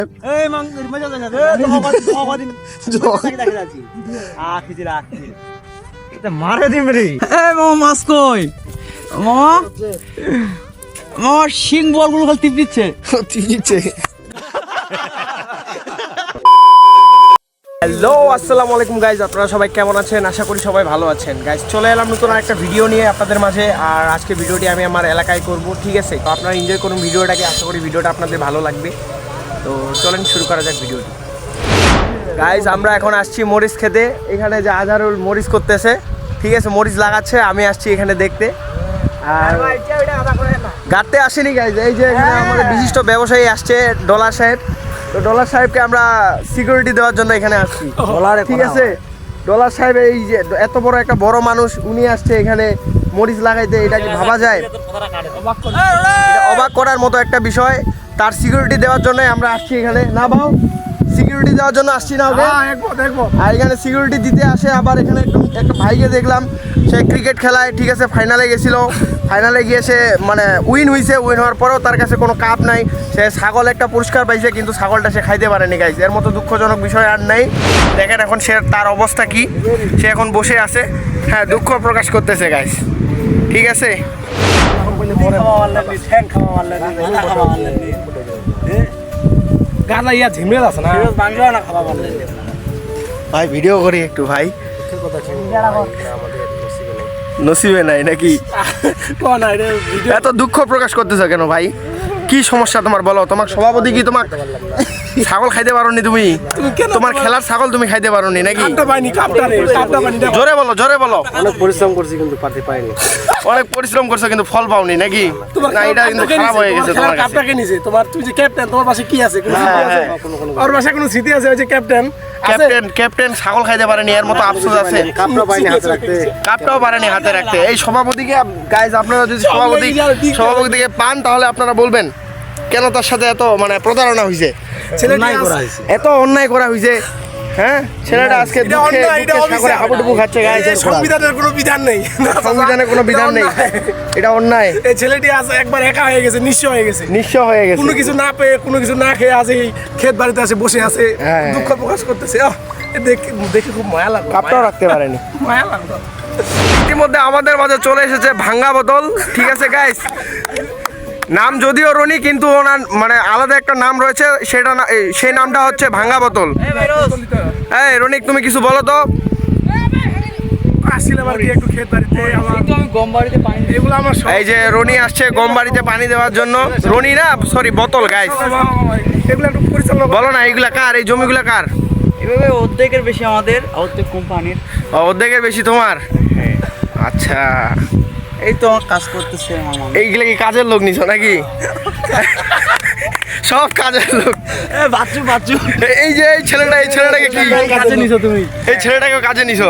এই মাং মজা জানা এটা মারে দিম রে। এই মামা মাছ কই মামা? মামা শিং বলগুলো খালি টিপ দিচ্ছে। হ্যালো আসসালামু আলাইকুম গাইজ, আপনারা সবাই কেমন আছেন? আশা করি সবাই ভালো আছেন। গাইজ চলে এলাম নতুন একটা ভিডিও নিয়ে আপনাদের মাঝে। আর আজকে ভিডিওটি আমি আমার এলাকায় করব, ঠিক আছে? তো আপনারা এনজয় করুন ভিডিওটাকে, আশা করি ভিডিওটা আপনাদের ভালো লাগবে। তো চলেন শুরু করা যাক ভিডিওটি। গাইজ আমরা এখন আসছি মরিচ খেতে। এখানে যে আজহারুল মরিচ করতেছে, ঠিক আছে, মরিচ লাগাচ্ছে, আমি আসছি এখানে দেখতে। আর গাড়তে আসেনি গাইজ, এই যে এখানে আমাদের বিশিষ্ট ব্যবসায়ী আসছে ডলার সাহেব। তো ডলার সাহেবকে আমরা সিকিউরিটি দেওয়ার জন্য এখানে আসছি, ঠিক আছে? ডলার সাহেব এই যে এত বড় একটা বড় মানুষ, উনি আসছে এখানে মরিচ লাগাইতে, এটা কি ভাবা যায়? এটা অবাক করার মতো একটা বিষয়। তার সিকিউরিটি দেওয়ার জন্য আমরা আসছি এখানে। না ভাও, সিকিউরিটি দেওয়ার জন্য আসছি না ওকে? আর এখানে সিকিউরিটি দিতে আসে। আবার এখানে একটা ভাইকে দেখলাম, সে ক্রিকেট খেলায়, ঠিক আছে, ফাইনালে গেছিল। ফাইনালে গিয়ে সে মানে উইন হয়েছে, উইন হওয়ার পরেও তার কাছে কোনো কাপ নাই। সে ছাগল একটা পুরস্কার পাইছে, কিন্তু ছাগলটা সে খাইতে পারেনি গাইজ। এর মতো দুঃখজনক বিষয় আর নাই। দেখেন এখন সে তার অবস্থা কি, সে এখন বসে আছে, হ্যাঁ, দুঃখ প্রকাশ করতেছে গাইজ, ঠিক আছে? ভাই ভিডিও করি একটু ভাই, নসিবে নাই নাকি? এত দুঃখ প্রকাশ করতেছ কেন ভাই? কি সমস্যা তোমার বলো? তোমার সভাপতি কি তোমার ছাগল খাইতে পারো নি? তুমি তোমার খেলার ছাগল তুমি খাইতে পারো নি নাকি? জোরে বলো, জোরে বলো। অনেক পরিশ্রম করছি কিন্তু পাতে পাইনি। অনেক পরিশ্রম করছো কিন্তু ফল পাওনি নাকি? না, এটা কিন্তু খারাপ হয়ে গেছে তোমার কাছে। কাপটাকে নিছে তোমার, তুই যে ক্যাপ্টেন, তোমার পাশে কি আছে? ওর পাশে কোনো স্মৃতি আছে? ওই যে ক্যাপ্টেন ক্যাপ্টেন ছাগল খাইতে পারেনি, এর মতো আফসোস আছে? কাপটা পাইনি হাতে রাখতে, কাপটাও পারেনি হাতে রাখতে। এই সভাপতিকে গাইজ, আপনারা যদি সভাপতিকে পান তাহলে আপনারা বলবেন কেন তার সাথে এত মানে প্রতারণা হয়েছে, এত অন্যায় করা হয়েছে। হ্যাঁ, ছেলেটা আজকে দুঃখে সাগরে হাবুডুবু খাচ্ছে গাইজ। সংবিধানের কোনো বিধান নেই, সংবিধানের কোনো বিধান নেই, এটা অন্যায়। এই ছেলেটি আজ একবার একা হয়ে গেছে, নিঃস্ব হয়ে গেছে, নিঃস্ব হয়ে গেছে। কোনো কিছু না পেয়ে, কোনো কিছু না খেয়ে আজ এই ক্ষেত বাড়িতে আসে বসে আছে, দুঃখ প্রকাশ করতেছে। দেখে খুব মায়া লাগলো। কাপটাও রাখতে পারেনি, মায়া লাগলো। ইতিমধ্যে আমাদের মাঝে চলে এসেছে ভাঙ্গা বোতল, ঠিক আছে গাইস? নাম যদিও রনি, কিন্তু ওনার মানে আলাদা একটা নাম রয়েছে, সেটা সেই নামটা হচ্ছে ভাঙ্গা বোতল। এই রনিক, তুমি কিছু বলো তো। আসছিলাম আর কি একটু ক্ষেত বাড়িতে, আমি গম বাড়িতে পানি এগুলো আমার এই যে রনি আসছে গম বাড়িতে পানি দেওয়ার জন্য। রনি না, সরি, বোতল গাইস। এগুলো একটু পরিচালনা বলো না, এইগুলা কার? এই জমিগুলা কার? এভাবে অর্ধেকের বেশি আমাদের, অর্ধেক কোম্পানির। অর্ধেকের বেশি তোমার? আচ্ছা, এই তো আমার কাজ করতেছে মামা। এইগুলা কি কাজের লোক নিছো নাকি? সব কাজের লোক। বাচ্চু এই যে এই ছেলেটাকে কি কাজে নিছো তুমি? এই ছেলেটাকে কাজে নিছো?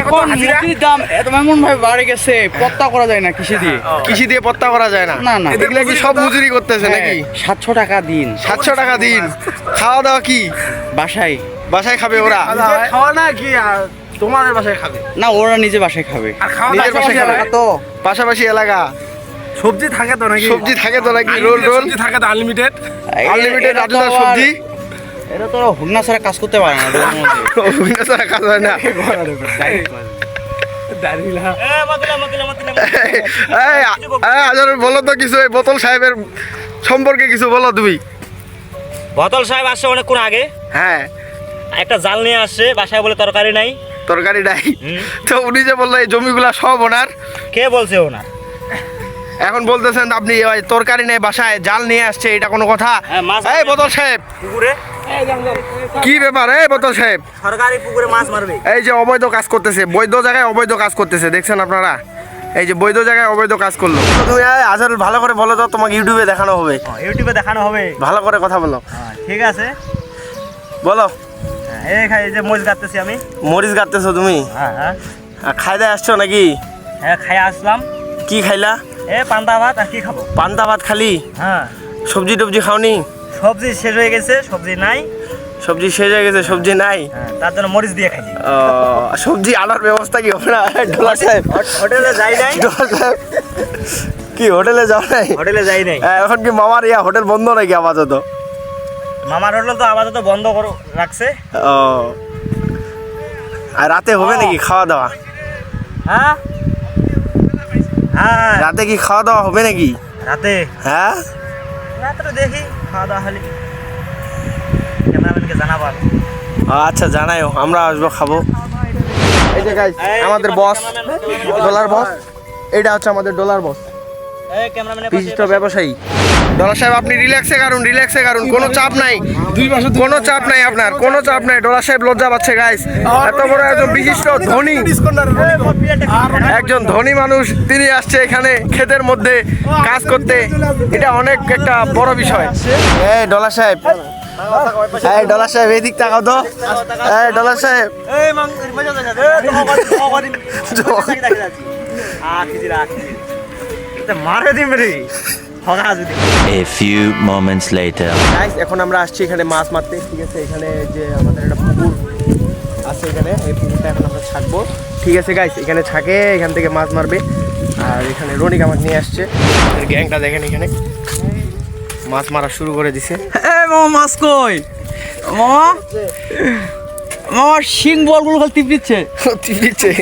এখন মুরগির দাম এমন ভাবে বাড়ে গেছে, পত্তা করা যায় না কৃষি দিয়ে পত্তা করা যায় না। না। এগুলা কি সব মজুরি করতেছে নাকি? 700 টাকা দিন। 700 টাকা দিন। খাওয়া দাওয়া কি বাসায় খাবে ওরা? খাওয়া না কি তোমার বাসায় খাবে? না, ওরা নিজে বাসায় খাবে। নিজের বাসায় খাবে তো? পাশাপাশি এলাকা সবজি থাকে তো নাকি? সবজি থাকে তো নাকি? রোল সবজি থাকে তো আনলিমিটেড রাজুদার সবজি। এটা তো হুগনা ছাড়া কাজ করতে পারে না। হুগনা ছাড়া কাজ হয় না। আজহারুল বলো তো কিছু, এই বোতল সাহেবের সম্পর্কে কিছু বলো তুমি। বোতল সাহেব আসছে অনেকক্ষণ আগে। হ্যাঁ, একটা জাল নিয়ে আসছে, বাসায় বলে তরকারি নাই। তরকারি নাই, তো উনি যে বললো এই জমিগুলা সব ওনার। কে বলছে ওনার? এখন বলতেছেন আপনি তরকারি নেই, বাসায় জাল নিয়ে আসছে, এটা কোনো কথা? এই বোতল সাহেব, পুকুরে কি ব্যাপার? এই বোতল সাহেব, সরকারি পুকুরে মাছ মারবে। এই যে অবৈধ কাজ করতেছে, বৈধ জায়গায় অবৈধ কাজ করতেছে, দেখছেন আপনারা? এই যে বৈধ জায়গায় অবৈধ কাজ করলো। তুমি আজহারুল ভালো করে বলো তো, তোমাকে ইউটিউবে দেখানো হবে। ইউটিউবে দেখানো হবে, ভালো করে কথা বলো। ঠিক আছে, বলো। এই যে মরিচ কাটতেছি আমি। মরিচ কাটতেছো তুমি? হ্যাঁ। খাইতে আসছো নাকি? হ্যাঁ, খাই আসলাম। কি খাইলা? পান্তা ভাত। আর কি খাবো? পান্তা ভাত খালি? হ্যাঁ। সবজি টবজি খাওনি? সবজি শেষ হয়ে গেছে, সবজি নাই। সবজি শেষ হয়ে গেছে, সবজি নাই, তার জন্য মরিচ দিয়ে খাই। সবজি আনার ব্যবস্থা কি হবে না? ডলার সাহেব হোটেলে যাই নাই। কি হোটেলে যাও নাই? হোটেলে যাই নাই। এখন কি মামার হোটেল বন্ধ নাকি আপাতত? মামার হোটেল তো আপাতত বন্ধ করে রাখছে। ও, আর রাতে হবে নাকি খাওয়া দাওয়া? হ্যাঁ হ্যাঁ রাতে কি খাওয়া দাওয়া হবে নাকি? রাতে হ্যাঁ, রাতে তো দেখি খাওয়া দাওয়া হলে ক্যামেরাম্যানকে জানাবার। আচ্ছা জানাইও, আমরা আসবো খাবো। এই যে গাইস আমাদের বস, ডলার বস, এটা হচ্ছে আমাদের ডলার বস, এই ক্যামেরাম্যানের বিশিষ্ট ব্যবসায়ী। ডলার সাহেব আপনি রিল্যাক্সে কারণ কোনো চাপ নাই, কোনো চাপ নাই আপনার, কোনো চাপ নাই। ডলার সাহেব লজ্জা পাচ্ছে গাইস, এত বড় একজন বিশিষ্ট ধনী, একজন ধনী মানুষ, তিনি আসছে এখানে ক্ষেতের মধ্যে কাজ করতে, এটা অনেক একটা বড় বিষয়। এই ডলার সাহেব, এই ডলার সাহেব এদিক তাকাও তো, এই ডলার সাহেব, এই মজা দেখা দে মারে দিম রে হগা যদি। A few moments later. Guys এখন আমরা আসছি এখানে মাছ মারতে, ঠিক আছে? এখানে যে আমাদের একটা পুকুর আছে, এখানে এই পুকুরটা এখন আমরা ছাকবো, ঠিক আছে গাইস? এখানে ছাকে, এখান থেকে মাছ মারবে। আর এখানে রনিক আমাকে নিয়ে আসছে, গ্যাংটা দেখেন এখানে মাছ মারা শুরু করে দিছে। এ মামা মাছ কই? মামা মামা শিং বলগুলো খালি টিপ দিচ্ছে। টিপিছে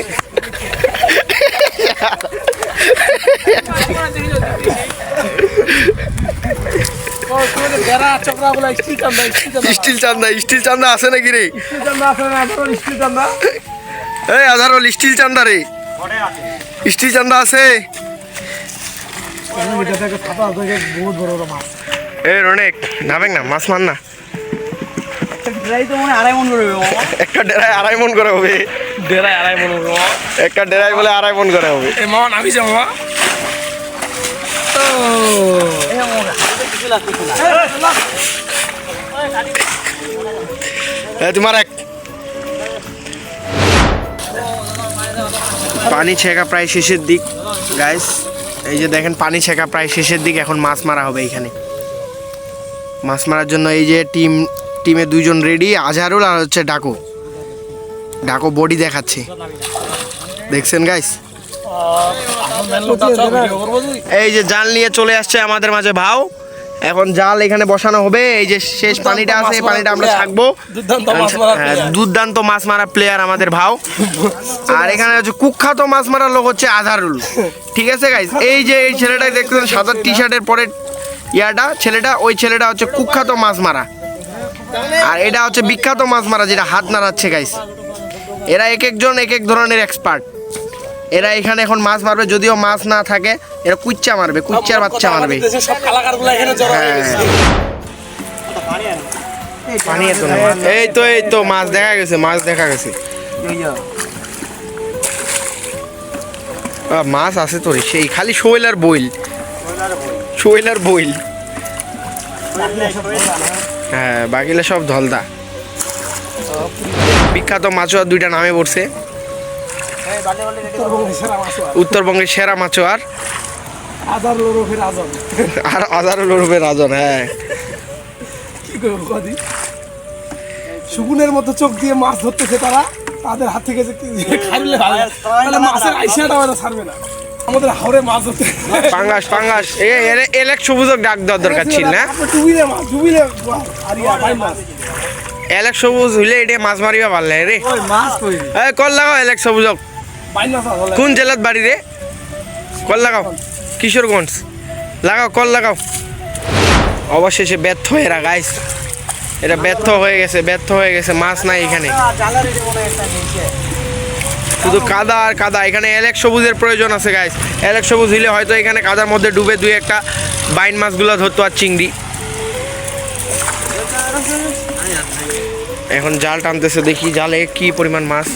স্টিল চান্দা আছে নাকি রে? এই আধারল স্টিল চান্দা রে, স্টিল চান্দা আছে? এই রনিক নামেক না, মাছ মার না। ডেরাই তো মনে 2.5 মণ করে হবে মামা। একটা ডেরায় 2.5 মণ করে হবে, ডেরাই 2.5 মণ হবে মামা। একটা ডেরায় বলে 2.5 মণ করে হবে। এই মামা নামি যা মামা। তোমার এক পানি ছেঁকা প্রায় শেষের দিক গাইস, এই যে দেখেন পানি ছেঁকা প্রায় শেষের দিক। এখন মাছ মারা হবে এখানে। মাছ মারার জন্য এই যে টিমে 2 জন রেডি, আজহারুল আর হচ্ছে ডাকো বডি দেখাচ্ছে, দেখছেন গাইস? এই যে জাল নিয়ে চলে আসছে আমাদের মাঝে ভাও। এখন জাল এখানে বসানো হবে। এই যে শেষ পানিটা আছে, এই পানিটা আমরা ছাকবো। দুর্দান্ত মাছ মারা প্লেয়ার আমাদের ভাও। আর এখানে হচ্ছে কুখ্যাত মাছ মারার লোক হচ্ছে আজহারুল, ঠিক আছে গাইস? এই যে এই ছেলেটা দেখতেছেন সাদা টি শার্টের পরে ছেলেটা, ওই ছেলেটা হচ্ছে কুখ্যাত মাছ মারা। আর এটা হচ্ছে বিখ্যাত মাছ মারা, যেটা হাত নাড়াচ্ছে গাইস। এরা এক একজন এক এক ধরনের এক্সপার্ট। এরা এখানে এখন মাছ মারবে, যদিও মাছ না থাকে এরা কুচ্চা মারবে, কুচ্চার বাচ্চা মারবে। সব কালাকারগুলো এখানে জড়ো হয়ে গেছে। পানি এত না, এই তো মাছ দেখা গেছে। মাছ আছে তো রে, সেই খালি শৈল আর বইল। হ্যাঁ, বাকিলা সব ধলদা। বিখ্যাত মাছোয়ার 2টা নামে পড়ছে, উত্তরবঙ্গের সেরা মাছোয়ার আর আজারুল ওরফে রাজন। হ্যাঁ, সুগুনের মতো চোখ দিয়ে মাছ ধরতেছে তারা, তাদের হাত থেকে যে খাইলে তাহলে মাছের আইসাটা ওরা ছাড়বে না। আমাদের হাওড়ে মাছ ধরতে পাঙ্গাস এলেক সবুজক ডাক দেওয়ার দরকার ছিল না? ডুবিলে মাছ মাছ এলেক সবুজ হইলে এটা মাছ মারিবা পারলে রে। কল লাগাও এলেক সবুজক। কোন জেলাত বাড়ি রে? কল লাগাও, কিশোরগঞ্জ। লাগাও, কল লাগাও। অবশেষে ব্যর্থ এরা গাইস, এটা ব্যর্থ হয়ে গেছে। মাছ নাই এখানে, শুধু কাদা আর কাদা। এখানে এলেক সবুজের প্রয়োজন আছে গাইস। এলেক সবুজ হইলে হয়তো এখানে কাদার মধ্যে ডুবে 2-1টা বাইন মাছগুলো ধরতো, আর চিংড়ি। এখন জাল টানতেছে, দেখি জালে কি পরিমাণ মাছ।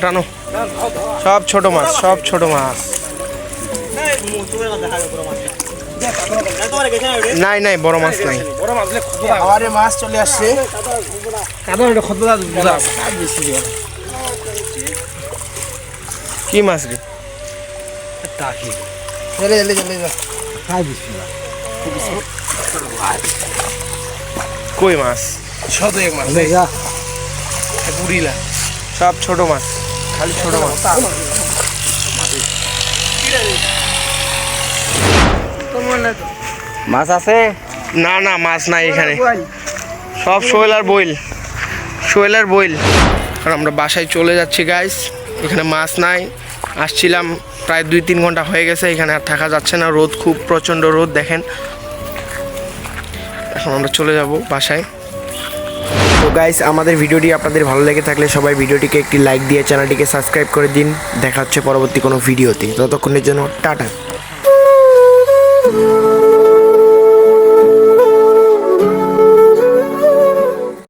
টানো, সব ছোট মাছ। নাই বড় মাছ নাই। খাবারে মাছ চলে আসছে। কি মাছ রে? কই মাছ? পুরিলা, সব ছোট মাছ, খালি ছোট মাছ। মাছ আছে? না না মাছ নাই এখানে, সব শোয়েল আর বইল, শোয়েল আর বইল। আর আমরা বাসায় চলে যাচ্ছি গাইস, এখানে মাছ নাই। আসছিলাম প্রায় 2-3 ঘন্টা হয়ে গেছে, এখানে আর থাকা যাচ্ছে না, রোদ খুব প্রচণ্ড রোদ দেখেন। এখন আমরা চলে যাব বাসায়। তো গাইস আমাদের ভিডিওটি আপনাদের ভালো লেগে থাকলে সবাই ভিডিওটিকে একটি লাইক দিয়ে চ্যানেলটিকে সাবস্ক্রাইব করে দিন। দেখা হচ্ছে পরবর্তী কোনো ভিডিওতে, ততক্ষণের জন্য টাটা।